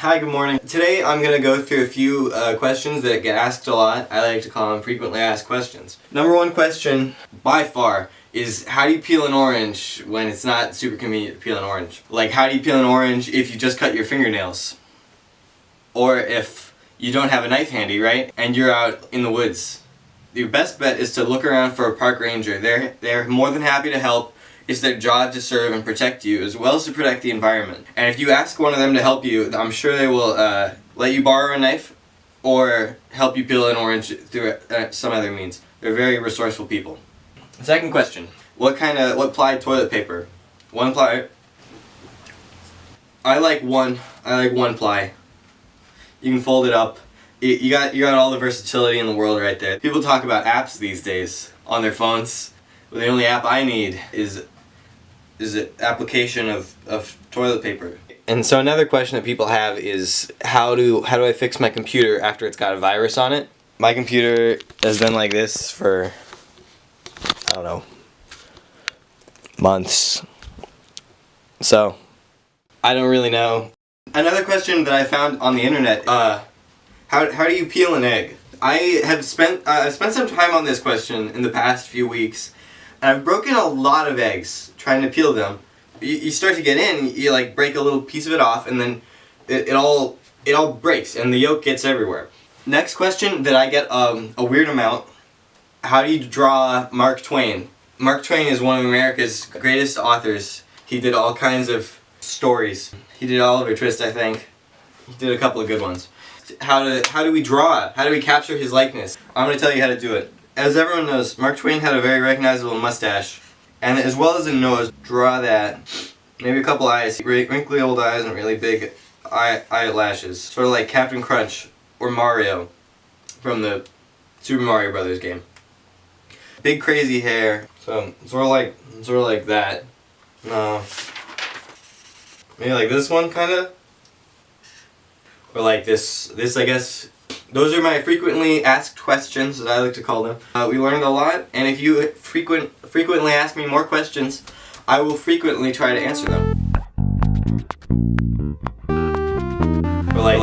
Hi, good morning. Today I'm going to go through a few questions that get asked a lot. I like to call them frequently asked questions. Number one question, by far, is how do you peel an orange when it's not super convenient to peel an orange? Like, how do you peel an orange if you just cut your fingernails? Or if you don't have a knife handy, right? And you're out in the woods. Your best bet is to look around for a park ranger. They're more than happy to help. It's their job to serve and protect you, as well as to protect the environment. And if you ask one of them to help you, I'm sure they will let you borrow a knife or help you peel an orange through some other means. They're very resourceful people. Second question, what ply toilet paper? One ply. I like one ply. You can fold it up. You got all the versatility in the world right there. People talk about apps these days on their phones. Well, the only app I need is an application of toilet paper. And so another question that people have is how do I fix my computer after it's got a virus on it? My computer has been like this for, I don't know, months. So I don't really know. Another question that I found on the internet, how do you peel an egg? I've spent some time on this question in the past few weeks. And I've broken a lot of eggs trying to peel them. You start to get in, you like break a little piece of it off, and then it all breaks, and the yolk gets everywhere. Next question that I get a weird amount: how do you draw Mark Twain? Mark Twain is one of America's greatest authors. He did all kinds of stories. He did Oliver Twist, I think. He did a couple of good ones. How do we draw? How do we capture his likeness? I'm going to tell you how to do it. As everyone knows, Mark Twain had a very recognizable mustache, and as well as a nose, draw that, maybe a couple eyes, wrinkly old eyes and really big eyelashes, sort of like Captain Crunch or Mario from the Super Mario Brothers game. Big crazy hair, so sort of like that. No, maybe like this one, kind of, or like this I guess. Those are my frequently asked questions, as I like to call them. We learned a lot, and if you frequently ask me more questions, I will frequently try to answer them. Like